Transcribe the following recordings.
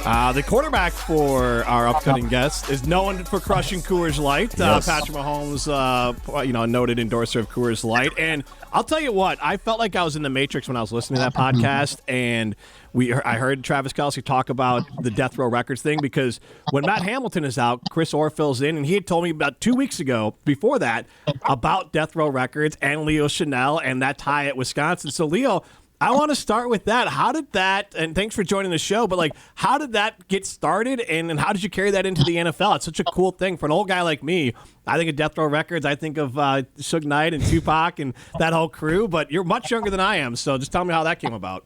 The quarterback for our upcoming guest is known for crushing Coors Light. Yes. Patrick Mahomes, a noted endorser of Coors Light. And I'll tell you what, I felt like I was in the Matrix when I was listening to that podcast, and I heard Travis Kelce talk about the Death Row Records thing, because when Matt Hamilton is out, Chris Orr fills in, and he had told me about 2 weeks ago, before that, about Death Row Records and Leo Chenal and that tie at Wisconsin. So, Leo, I want to start with that. How did that, and thanks for joining the show, but how did that get started, and how did you carry that into the NFL? It's such a cool thing for an old guy like me. I think of Death Row Records. I think of Suge Knight and Tupac and that whole crew, but you're much younger than I am, so just tell me how that came about.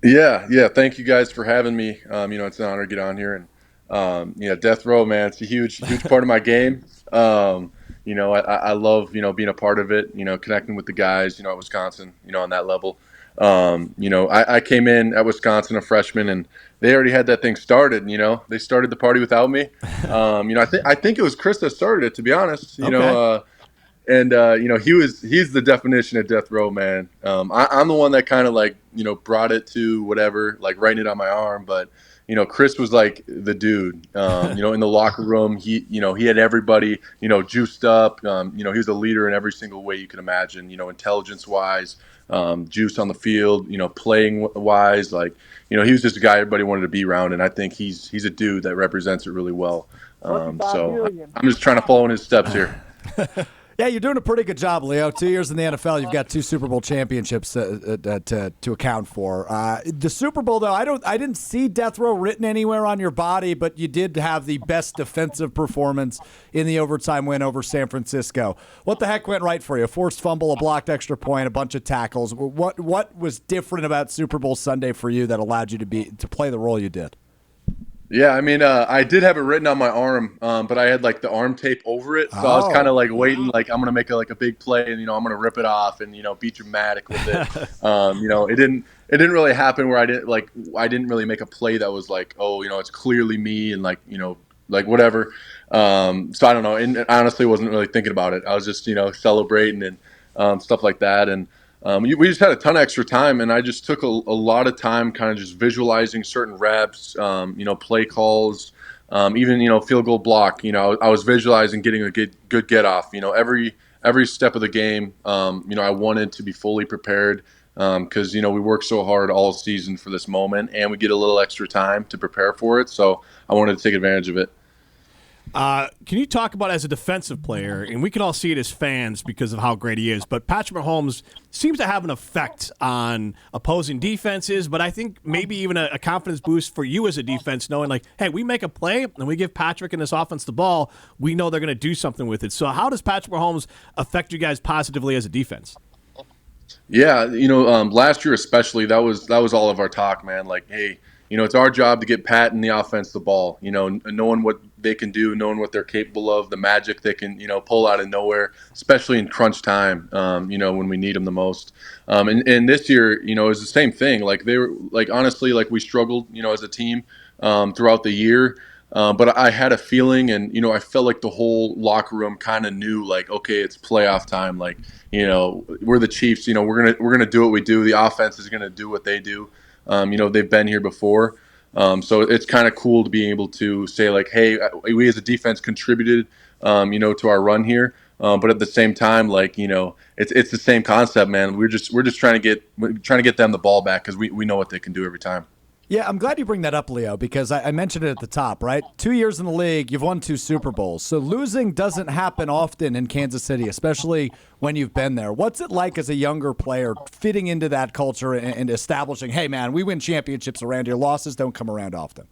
Yeah. Thank you guys for having me. It's an honor to get on here, and Death Row, man, it's a huge part of my game. I love being a part of it. Connecting with the guys. At Wisconsin. On that level. I came in at Wisconsin a freshman, and they already had that thing started. They started the party without me. I think it was Chris that started it, to be honest. Okay. He's the definition of Death Row, man. I'm the one that kind of brought it to whatever, writing it on my arm. But Chris was like the dude. In the locker room, he had everybody juiced up. He was a leader in every single way you can imagine. Intelligence wise, juice on the field. Playing wise, he was just a guy everybody wanted to be around. And I think he's a dude that represents it really well. So I'm just trying to follow in his steps here. Yeah, you're doing a pretty good job, Leo. 2 years in the NFL, you've got 2 Super Bowl championships to account for. The Super Bowl, though, I didn't see Death Row written anywhere on your body, but you did have the best defensive performance in the overtime win over San Francisco. What the heck went right for you? A forced fumble, a blocked extra point, a bunch of tackles. What was different about Super Bowl Sunday for you that allowed you to play the role you did? Yeah, I did have it written on my arm, but I had the arm tape over it, so I was kind of waiting, I'm gonna make a big play, and I'm gonna rip it off and be dramatic with it. It didn't really happen where I didn't really make a play that was it's clearly me and whatever. So I don't know, and honestly wasn't really thinking about it. I was just celebrating and stuff like that, and we just had a ton of extra time, and I just took a lot of time kind of just visualizing certain reps, play calls, even, field goal block. I was visualizing getting a good get off, every step of the game. I wanted to be fully prepared because, we work so hard all season for this moment, and we get a little extra time to prepare for it. So I wanted to take advantage of it. Can you talk about, as a defensive player, and we can all see it as fans because of how great he is, but Patrick Mahomes seems to have an effect on opposing defenses, but I think maybe even a confidence boost for you as a defense, knowing hey, we make a play and we give Patrick and this offense the ball, we know they're going to do something with it. So how does Patrick Mahomes affect you guys positively as a defense? Yeah, last year especially, that was all of our talk, man. Hey, it's our job to get Pat and the offense the ball, knowing what they can do, knowing what they're capable of, the magic they can, pull out of nowhere, especially in crunch time, when we need them the most. And this year, it was the same thing. They were honestly, we struggled, as a team throughout the year. But I had a feeling, and, I felt like the whole locker room kind of knew, okay, it's playoff time. We're the Chiefs, we're going to do what we do. The offense is going to do what they do. They've been here before. So it's kind of cool to be able to say hey, we as a defense contributed, to our run here. But at the same time, it's the same concept, man. We're just trying to get them the ball back, because we know what they can do every time. Yeah, I'm glad you bring that up, Leo, because I mentioned it at the top, right? 2 years in the league, you've won 2 Super Bowls. So losing doesn't happen often in Kansas City, especially when you've been there. What's it like as a younger player fitting into that culture and establishing, hey, man, we win championships around here. Losses don't come around often.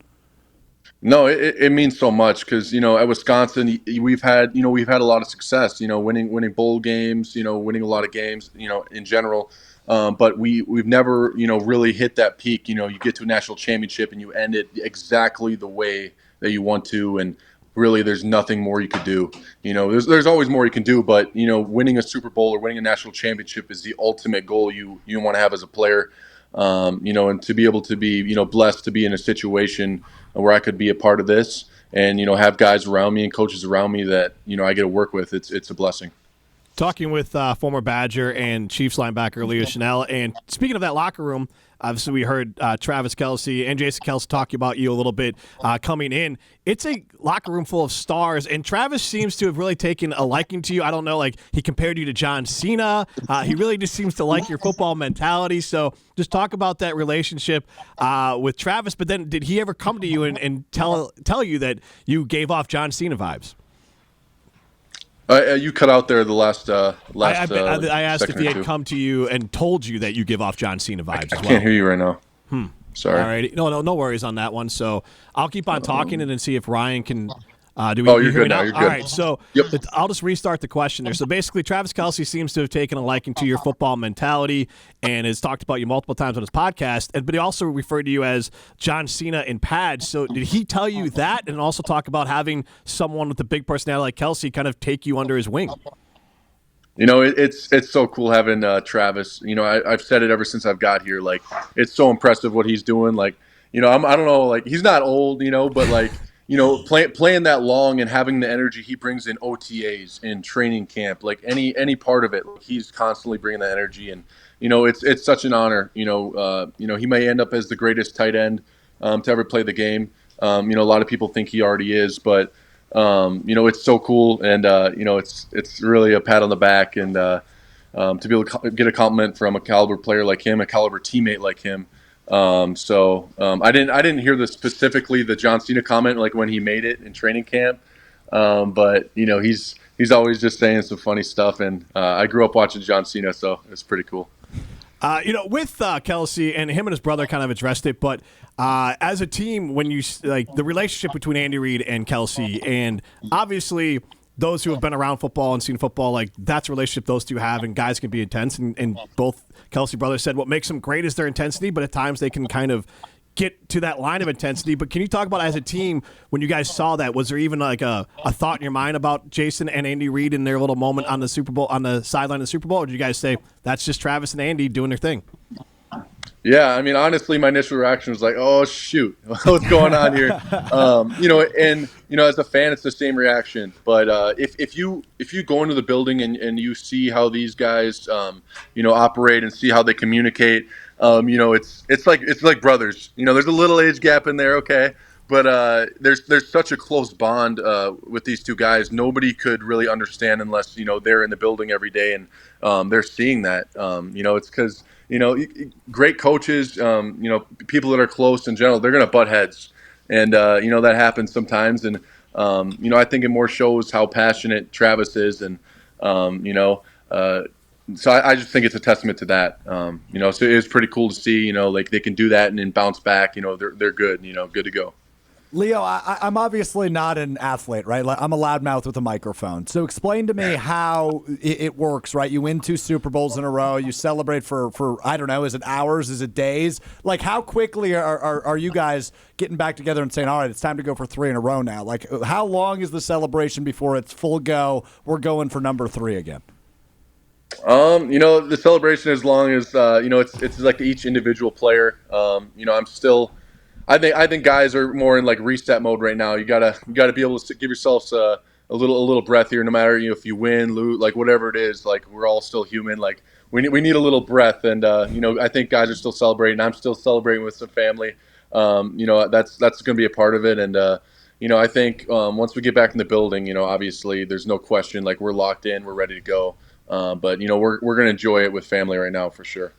No, it means so much, because at Wisconsin we've had a lot of success, winning bowl games, winning a lot of games, in general. But we've never really hit that peak. You get to a national championship and you end it exactly the way that you want to, and really there's nothing more you could do. There's always more you can do, but winning a Super Bowl or winning a national championship is the ultimate goal you want to have as a player. And to be able to be blessed to be in a situation where I could be a part of this, and have guys around me and coaches around me that I get to work with, it's a blessing. Talking with former Badger and Chiefs linebacker Leo Chenal, and speaking of that locker room, Obviously, we heard Travis Kelce and Jason Kelce talk about you a little bit coming in. It's a locker room full of stars, and Travis seems to have really taken a liking to you. I don't know, like he compared you to John Cena. He really just seems to like your football mentality. So just talk about that relationship with Travis. But then did he ever come to you and tell you that you gave off John Cena vibes? You cut out there the last. I asked if he had come to you and told you that you give off John Cena vibes as well. I can't hear you right now. Sorry. All right. No worries on that one. So I'll keep on talking and then see if Ryan can. You're good now. You're good. All right. So I'll just restart the question there. So basically, Travis Kelce seems to have taken a liking to your football mentality and has talked about you multiple times on his podcast. But he also referred to you as John Cena in pads. So did he tell you that and also talk about having someone with a big personality like Kelce kind of take you under his wing? It's so cool having Travis. I've said it ever since I've got here. Like, it's so impressive what he's doing. Like, I don't know. Like, he's not old, but like. Playing that long and having the energy he brings in OTAs, in training camp, like any part of it, he's constantly bringing that energy, and it's such an honor. He may end up as the greatest tight end to ever play the game. A lot of people think he already is, but it's so cool, and it's really a pat on the back, and to be able to get a compliment from a caliber player like him, a caliber teammate like him. I didn't hear specifically the John Cena comment like when he made it in training camp, but he's always just saying some funny stuff, and I grew up watching John Cena, so it's pretty cool. With Kelce and him and his brother kind of addressed it, but as a team, when you like the relationship between Andy Reid and Kelce, and obviously those who have been around football and seen football, like that's a relationship those two have, and guys can be intense. And both Kelce brothers said what makes them great is their intensity, but at times they can kind of get to that line of intensity. But can you talk about as a team, when you guys saw that, was there even like a thought in your mind about Jason and Andy Reid in their little moment on the Super Bowl, on the sideline of the Super Bowl, or did you guys say that's just Travis and Andy doing their thing? Yeah, I mean, honestly, my initial reaction was like, "Oh shoot, what's going on here?" As a fan, it's the same reaction. But if you go into the building and you see how these guys, operate and see how they communicate, it's like brothers. There's a little age gap in there, okay, but there's such a close bond with these two guys. Nobody could really understand unless they're in the building every day and they're seeing that. It's because. Great coaches, people that are close in general, they're going to butt heads. And, that happens sometimes. And, I think it more shows how passionate Travis is. And, so I just think it's a testament to that. So it's pretty cool to see, like they can do that and then bounce back. They're good, good to go. Leo, I'm obviously not an athlete, right? Like, I'm a loudmouth with a microphone. So explain to me how it works, right? You win 2 Super Bowls in a row. You celebrate for I don't know, is it hours? Is it days? Like, how quickly are you guys getting back together and saying, all right, it's time to go for 3 in a row now? Like, how long is the celebration before it's full go? We're going for number 3 again. The celebration, as long as it's like each individual player. I think guys are more in like reset mode right now. You gotta be able to give yourselves a little breath here. No matter if you win, lose, like whatever it is, like we're all still human. Like we need a little breath, and I think guys are still celebrating. I'm still celebrating with some family. That's going to be a part of it, and I think once we get back in the building, obviously there's no question. Like we're locked in, we're ready to go. But we're going to enjoy it with family right now for sure.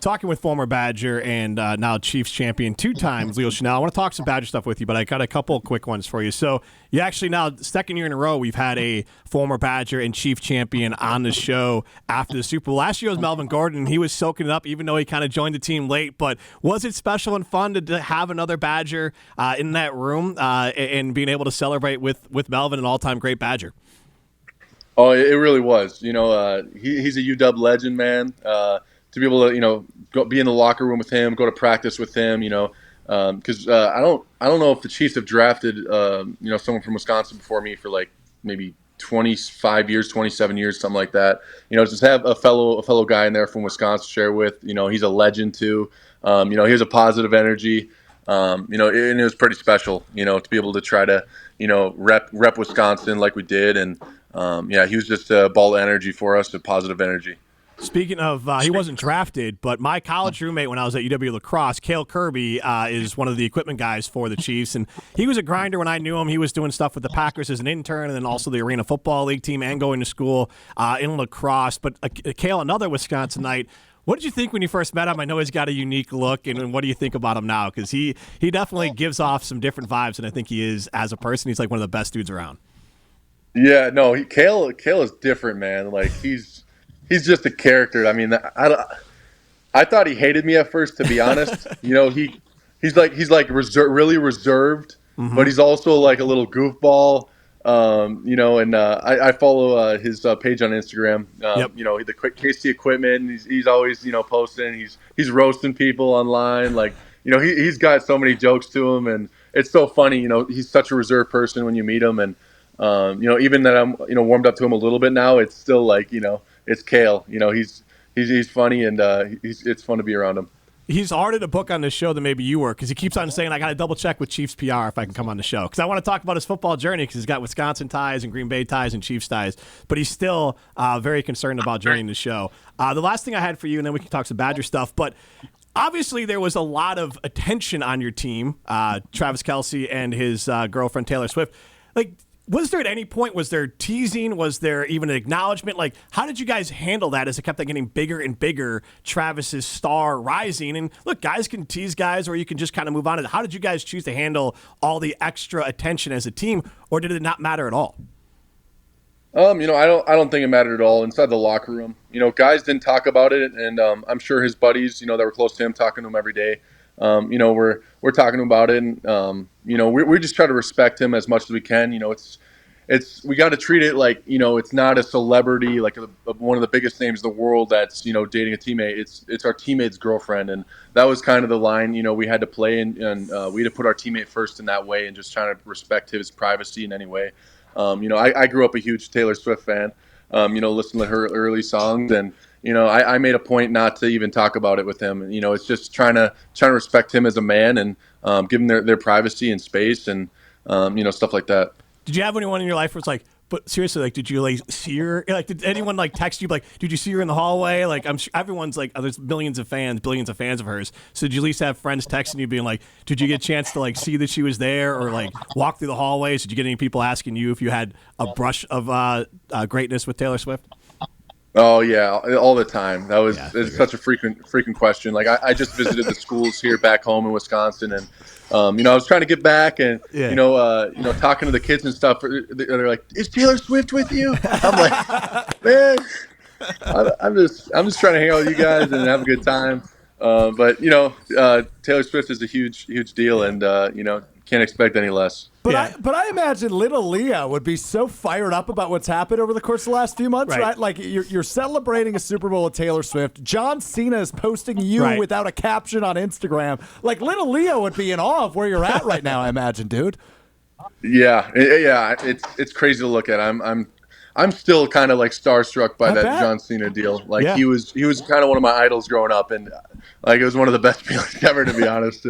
Talking with former Badger and now Chiefs champion 2 times, Leo Chenal. I want to talk some Badger stuff with you, but I got a couple quick ones for you. So you actually now, second year in a row, we've had a former Badger and Chief champion on the show after the Super Bowl. Last year was Melvin Gordon. He was soaking it up, even though he kind of joined the team late. But was it special and fun to have another Badger in that room and being able to celebrate with Melvin, an all-time great Badger? Oh, it really was. He's a UW legend, man. To be able to, go be in the locker room with him, go to practice with him, because I don't know if the Chiefs have drafted, someone from Wisconsin before me for like maybe 25 years, 27 years, something like that. Just have a fellow guy in there from Wisconsin to share with. He's a legend too. He has a positive energy. And it was pretty special, to be able to try to, rep Wisconsin like we did, and he was just a ball of energy for us, a positive energy. Speaking of, he wasn't drafted, but my college roommate when I was at UW Lacrosse, Kale Kirby, is one of the equipment guys for the Chiefs, and he was a grinder when I knew him. He was doing stuff with the Packers as an intern, and then also the Arena Football League team, and going to school in lacrosse. But Kale, another Wisconsinite. What did you think when you first met him? I know he's got a unique look, and what do you think about him now? Because he definitely gives off some different vibes than I think he is as a person. He's like one of the best dudes around. Yeah, no, Kale is different, man. Like he's just a character. I mean, I thought he hated me at first, to be honest. He's like really reserved, but he's also like a little goofball. And I follow his page on Instagram. Yep. The Casey equipment. He's always posting. He's roasting people online. Like he's got so many jokes to him, and it's so funny. He's such a reserved person when you meet him, and even that I'm warmed up to him a little bit now. It's still like it's Kale. He's funny, and it's fun to be around him. He's harder to book on this show than maybe you were, because he keeps on saying, I got to double check with Chiefs PR if I can come on the show. Because I want to talk about his football journey, because he's got Wisconsin ties and Green Bay ties and Chiefs ties. But he's still very concerned about joining the show. The last thing I had for you, and then we can talk some Badger stuff, but obviously there was a lot of attention on your team, Travis Kelce and his girlfriend Taylor Swift. Like, was there at any point, was there teasing? Was there even an acknowledgement? Like, how did you guys handle that as it kept on getting bigger and bigger, Travis's star rising? And look, guys can tease guys, or you can just kind of move on. How did you guys choose to handle all the extra attention as a team, or did it not matter at all? I don't think it mattered at all inside the locker room. Guys didn't talk about it, and I'm sure his buddies, that were close to him, talking to him every day. We're talking about it, and we just try to respect him as much as we can. It's we got to treat it like it's not a celebrity, like one of the biggest names in the world that's dating a teammate. It's our teammate's girlfriend, and that was kind of the line we had to play, and we had to put our teammate first in that way, and just trying to respect his privacy in any way. I grew up a huge Taylor Swift fan. Listening to her early songs, and I made a point not to even talk about it with him. It's just trying to respect him as a man, and give him their privacy and space, and stuff like that. Did you have anyone in your life where it's like, but seriously, like, did you like see her? Like, did anyone like text you like, did you see her in the hallway? Like, I'm sure everyone's like, there's billions of fans of hers. So did you at least have friends texting you being like, did you get a chance to like see that she was there, or like walk through the hallways? Did you get any people asking you if you had a brush of greatness with Taylor Swift? Oh yeah, all the time. It's such a frequent question. Like I just visited the schools here back home in Wisconsin, and I was trying to get back, and talking to the kids and stuff. They're like, "Is Taylor Swift with you?" I'm like, "Man, I'm just trying to hang out with you guys and have a good time." But Taylor Swift is a huge deal, and can't expect any less. But I imagine little Leah would be so fired up about what's happened over the course of the last few months, right? Like you're celebrating a Super Bowl with Taylor Swift. John Cena is posting you without a caption on Instagram. Like little Leah would be in awe of where you're at right now, I imagine, dude. Yeah, it's crazy to look at. I'm still kind of like starstruck by that John Cena deal. Like he was kind of one of my idols growing up, and like it was one of the best feelings ever, to be honest.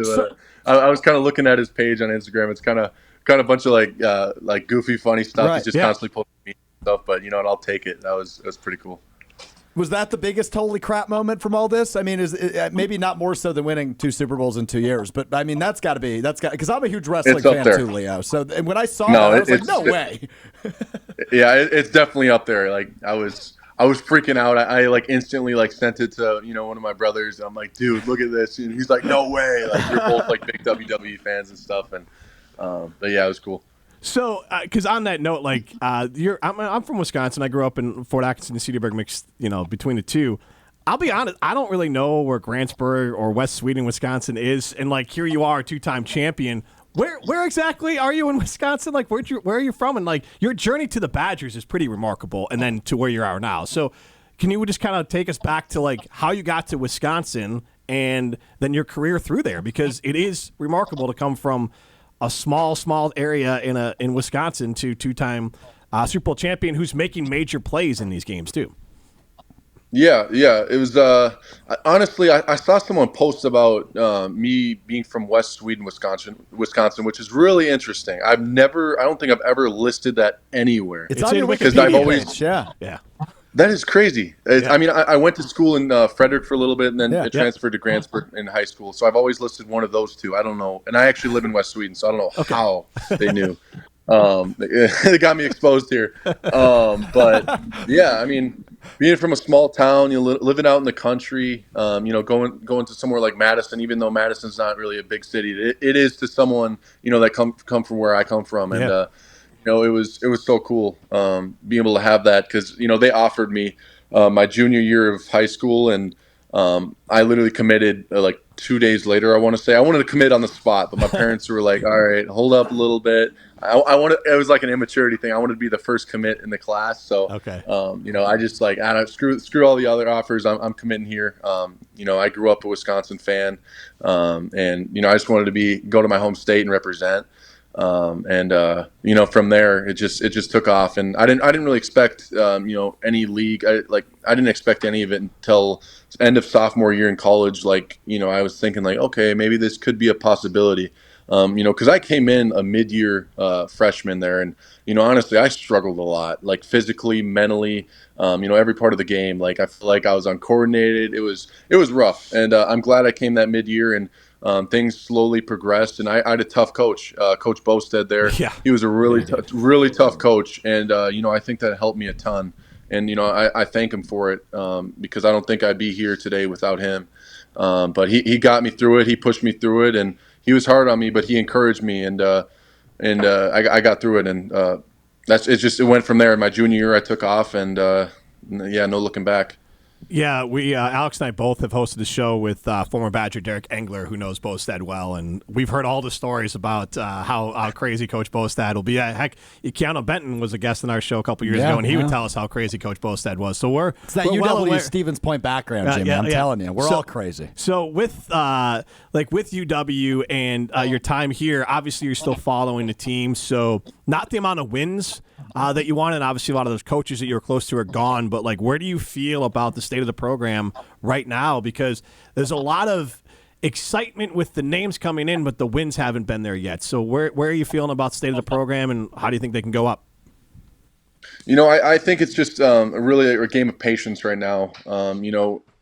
I was kind of looking at his page on Instagram. It's kind of a bunch of like goofy, funny stuff. He's just constantly posting me stuff, but and I'll take it. That was pretty cool. Was that the biggest holy crap moment from all this? I mean, is maybe not more so than winning 2 Super Bowls in 2 years, but I mean that's got to be because I'm a huge wrestling fan too, Leo. So and when I saw that, I was like, no way. Yeah, it's definitely up there. Like I was freaking out. I like instantly like sent it to one of my brothers. And I'm like, dude, look at this. And he's like, no way. Like we're both like big WWE fans and stuff. And but yeah, it was cool. So, because on that note, like I'm from Wisconsin. I grew up in Fort Atkinson and Cedarburg, mixed between the two. I'll be honest, I don't really know where Grantsburg or West Sweden, Wisconsin is. And like here you are, 2-time champion. Where exactly are you in Wisconsin? Like where are you from? And like your journey to the Badgers is pretty remarkable, and then to where you are now. So can you just kind of take us back to like how you got to Wisconsin and then your career through there? Because it is remarkable to come from a small area in Wisconsin to 2-time Super Bowl champion who's making major plays in these games too. Yeah. It was honestly, I saw someone post about me being from West Sweden, Wisconsin, which is really interesting. I don't think I've ever listed that anywhere. It's on your Wikipedia page. Yeah. That is crazy. I mean, I went to school in Frederick for a little bit, and then I transferred to Grantsburg in high school. So I've always listed one of those two. I don't know. And I actually live in West Sweden, so I don't know how they knew. They got me exposed here. But yeah, I mean, being from a small town, living out in the country, going to somewhere like Madison, even though Madison's not really a big city, it is to someone, that come from where I come from. And, it was so cool being able to have that because, they offered me my junior year of high school, and I literally committed like 2 days later, I want to say. I wanted to commit on the spot, but my parents were like, all right, hold up a little bit. It was like an immaturity thing. I wanted to be the first commit in the class. So, I just like, I don't screw all the other offers. I'm committing here. I grew up a Wisconsin fan, and I just wanted to go to my home state and represent. From there it just took off, and I didn't really expect any league. I didn't expect any of it until end of sophomore year in college. I was thinking like, okay, maybe this could be a possibility. Because I came in a mid-year freshman there, and honestly, I struggled a lot, like physically, mentally, every part of the game. Like I feel like I was uncoordinated. It was rough, and I'm glad I came that mid-year, and things slowly progressed. And I had a tough coach, Coach Bostad there. Yeah. He was a really tough coach, and I think that helped me a ton. And I thank him for it because I don't think I'd be here today without him. But he got me through it. He pushed me through it, and he was hard on me, but he encouraged me, and I got through it, and it went from there. In my junior year, I took off, and no looking back. Yeah, we Alex and I both have hosted the show with former Badger Derek Engler, who knows Bostad well, and we've heard all the stories about how crazy Coach Bostad will be. Heck, Keanu Benton was a guest on our show a couple years ago, and he would tell us how crazy Coach Bostad was. So it's that UW Stevens Point background, Jimmy. I'm telling you, we're all crazy. So with UW and your time here, obviously you're still following the team. So not the amount of wins that you wanted, and obviously a lot of those coaches that you were close to are gone. But where do you feel about the state of the program right now? Because there's a lot of excitement with the names coming in, but the wins haven't been there yet. So where are you feeling about the state of the program, and how do you think they can go up? I think it's just really a game of patience right now.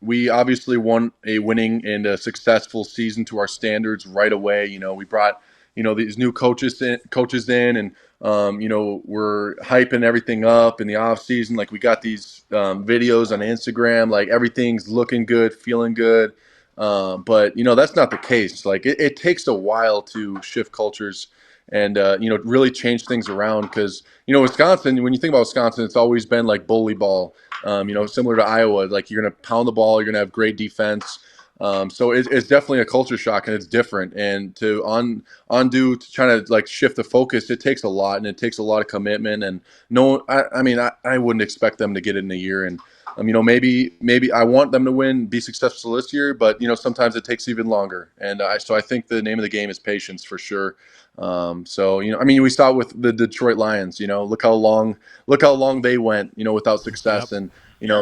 We obviously won a winning and a successful season to our standards right away. We brought these new coaches in, and we're hyping everything up in the off season. Like we got these videos on Instagram, like everything's looking good, feeling good. But that's not the case. Like it takes a while to shift cultures and really change things around, because Wisconsin, when you think about Wisconsin, it's always been like bully ball, similar to Iowa. Like you're going to pound the ball, you're going to have great defense. So it's definitely a culture shock, and it's different. And to trying to shift the focus, it takes a lot, and it takes a lot of commitment. And I wouldn't expect them to get it in a year. And maybe I want them to be successful this year, but sometimes it takes even longer. And so I think the name of the game is patience for sure. We saw it with the Detroit Lions. Look how long they went, without success. Yep. And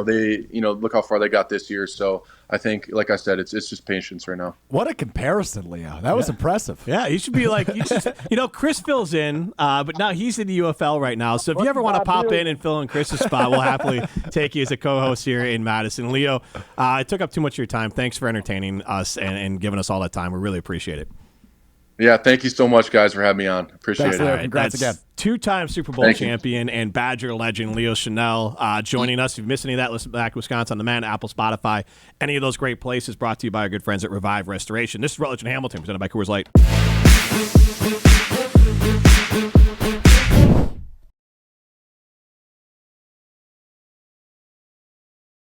they look how far they got this year. So I think, like I said, it's just patience right now. What a comparison, Leo. That was impressive. Yeah, you should be Chris fills in, but now he's in the UFL right now. So if you ever want to pop in and fill in Chris's spot, we'll happily take you as a co-host here in Madison. Leo, it took up too much of your time. Thanks for entertaining us and giving us all that time. We really appreciate it. Yeah, thank you so much, guys, for having me on. Appreciate it. Right, congrats again. Two-time Super Bowl champion and Badger legend Leo Chenal joining us. If you missed any of that, listen back to Wisconsin on Demand, Apple, Spotify, any of those great places, brought to you by our good friends at Revive Restoration. This is Rutledge and Hamilton, presented by Coors Light.